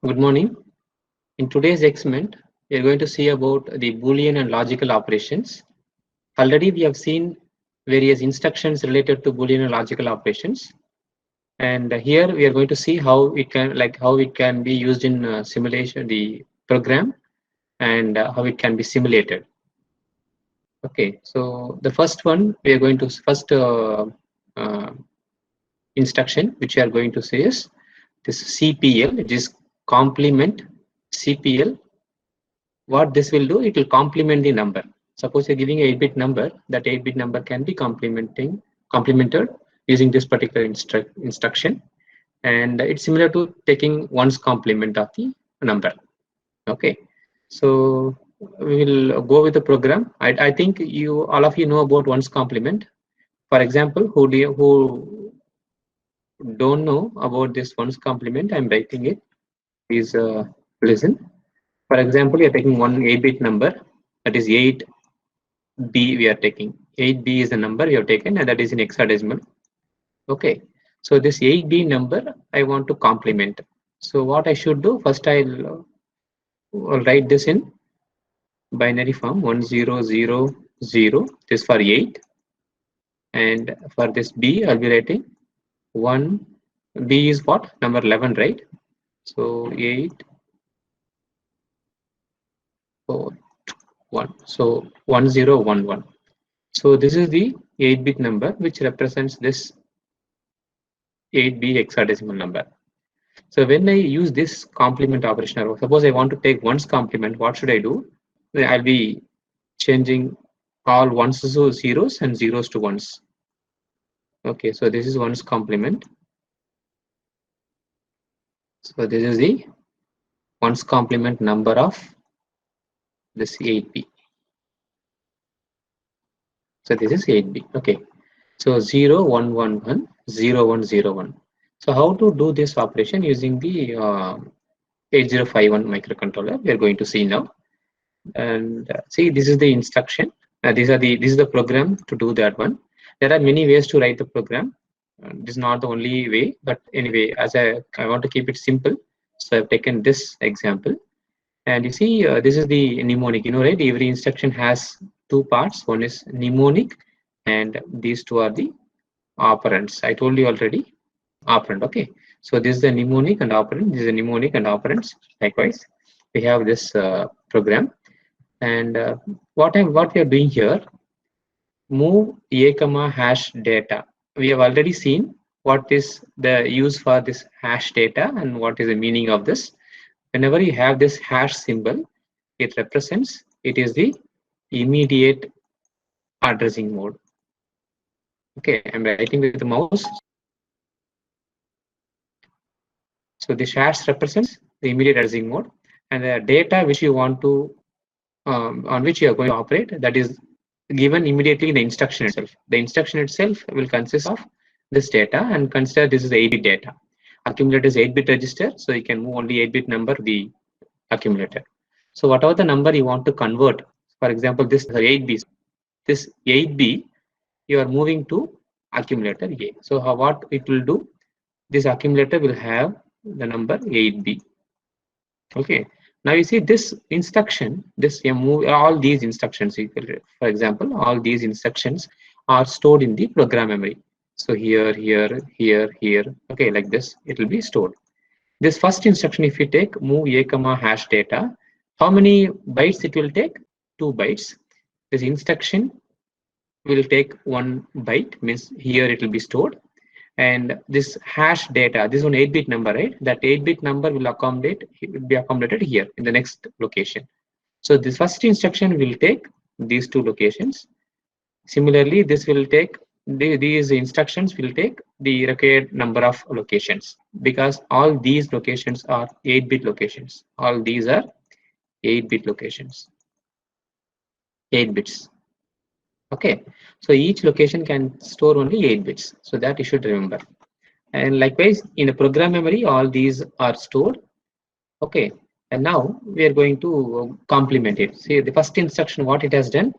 Good morning. In today's experiment, we are going to see about the Boolean and logical operations. Already we have seen various instructions related to Boolean and logical operations. And here we are going to see how it can be used in simulation, the program, and how it can be simulated. Okay, so the first one we are going to uh, instruction which we are going to say is this CPL, which is complement CPL. What this will do, it will complement the number. Suppose you're giving a 8-bit number, that 8-bit number can be complemented using this particular instruction, and it's similar to taking one's complement of the number. Okay, so we will go with the program. I think all of you know about one's complement. For example, who don't know about this one's complement, I'm writing it. Please listen. For example, you're taking one 8-bit number, that is 8B. We are taking 8B is the number we have taken, and that is in hexadecimal. Okay, so this 8B number I want to complement. So what I should do, first I'll write this in binary form 1000. This for 8, and for this B I'll be writing 1. B is what? Number 11, right? So 8 4 1. So 1011. So this is the 8-bit number which represents this 8B hexadecimal number. So when I use this complement operation, or suppose I want to take one's complement, what should I do? I'll be changing all ones to zeros and zeros to ones. Okay, so this is one's complement. So this is the one's complement number of this 8B. So this is 8B. Okay, so 0 1 1 1 0 1 0 1. So how to do this operation using the 8051 microcontroller? We are going to see now. And see, this is the instruction. This is the program to do that one. There are many ways to write the program. This is not the only way, but anyway, as I want to keep it simple, so I've taken this example. And you see, this is the mnemonic. You know, right? Every instruction has two parts. One is mnemonic, and these two are the operands. I told you already, operand. Okay, so this is the mnemonic and operand. This is the mnemonic and operands. Likewise, we have this program. And what we are doing here, move a comma hash data. We have already seen what is the use for this hash data and what is the meaning of this. Whenever you have this hash symbol, it represents it is the immediate addressing mode. Okay, I'm writing with the mouse. So this hash represents the immediate addressing mode, and the data which you want to on which you are going to operate, that is given immediately in the instruction itself. The instruction itself will consist of this data, and consider this is 8-bit data. Accumulator is 8-bit register, so you can move only 8-bit number the accumulator. So whatever the number you want to convert, for example, this 8B, this 8B, you are moving to accumulator A. So what it will do? This accumulator will have the number 8B. Okay. Now you see this instruction, this you move all these instructions. For example, all these instructions are stored in the program memory. So here, here, here, here. Okay, like this, it will be stored. This first instruction, if you take move a comma hash data, how many bytes it will take? 2 bytes. This instruction will take 1 byte, means here it will be stored. And this hash data, this is an 8-bit number, right? That 8-bit number will be accommodated here in the next location. So this first instruction will take these 2 locations. Similarly, this will take these instructions will take the required number of locations, because all these locations are 8-bit locations. All these are 8-bit locations, 8 bits. Okay, so each location can store only 8 bits, so that you should remember. And likewise, in the program memory, all these are stored. Okay, and now we are going to complement it. See, the first instruction, what it has done,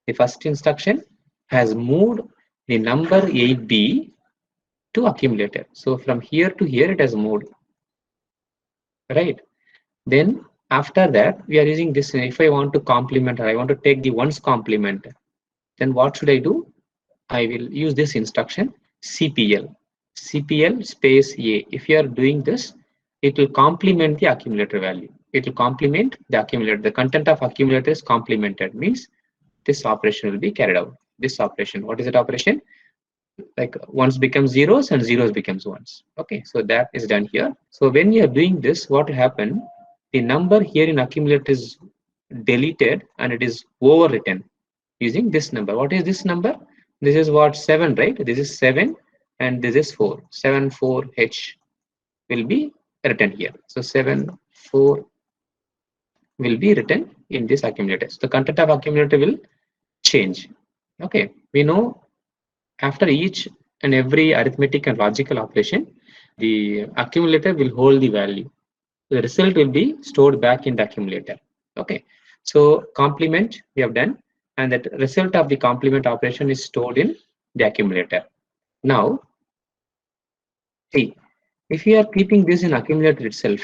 the first instruction has moved the number 8B to accumulator. So from here to here, it has moved, right? Then after that, we are using this. If I want to complement or I want to take the ones complement, then what should I do? I will use this instruction CPL. CPL space A. If you are doing this, it will complement the accumulator value. It will complement the accumulator. The content of accumulator is complemented, means this operation will be carried out. This operation, what is that operation? Like ones becomes zeros and zeros becomes ones. Okay, so that is done here. So when you are doing this, what will happen? The number here in accumulator is deleted and it is overwritten using this number. What is this number? This is what 7, right? This is 7 and this is 4. 74H will be written here. So 74 will be written in this accumulator. So the content of accumulator will change. Okay, we know after each and every arithmetic and logical operation, the accumulator will hold the value. The result will be stored back in the accumulator. Okay, so complement we have done, and that result of the complement operation is stored in the accumulator. Now, see, if you are keeping this in accumulator itself,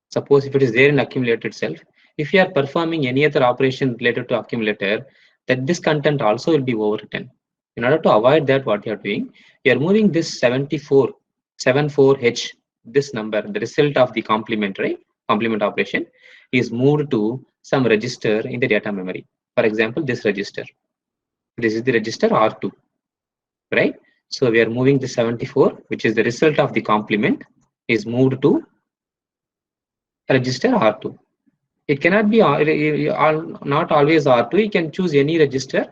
suppose if it is there in accumulator itself, if you are performing any other operation related to accumulator, that this content also will be overwritten. In order to avoid that, what you are doing, you are moving this 74H, this number, the result of the complement operation is moved to some register in the data memory. For example, this register. This is the register R2, right? So we are moving the 74, which is the result of the complement, is moved to register R2. It cannot be not always R2. You can choose any register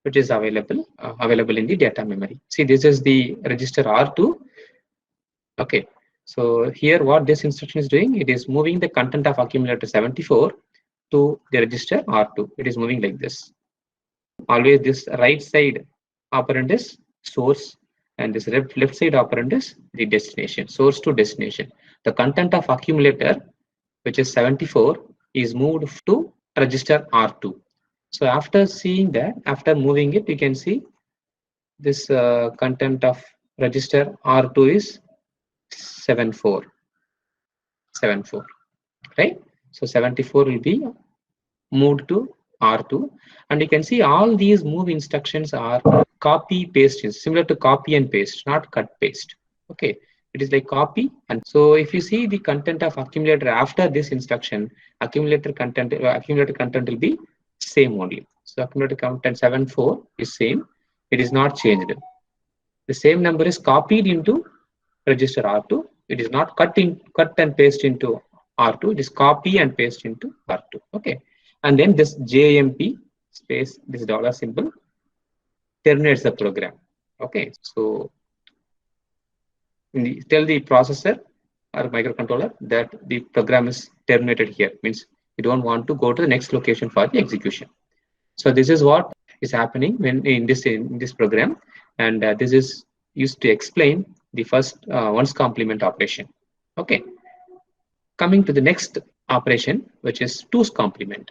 which is available in the data memory. See, this is the register R2. Okay, so here what this instruction is doing, it is moving the content of accumulator 74 to the register R2. It is moving like this. Always this right side operand is source and this left side operand is the destination, source to destination. The content of accumulator, which is 74, is moved to register R2. So after seeing that, after moving it, you can see this content of register R2 is 74, right? So 74 will be moved to R2, and you can see all these move instructions are copy paste, similar to copy and paste, not cut paste. Okay, it is like copy. And so if you see the content of accumulator after this instruction, accumulator content will be same only. So accumulator content 74 is same, it is not changed. The same number is copied into register R2. It is not cut and paste into R2. It is copy and paste into R2. Okay, and then this JMP space, this dollar symbol, terminates the program. Okay, so tell the processor or microcontroller that the program is terminated here. Means you don't want to go to the next location for the execution. So this is what is happening when in this program, and this is used to explain the first ones complement operation. Okay, coming to the next operation, which is twos complement.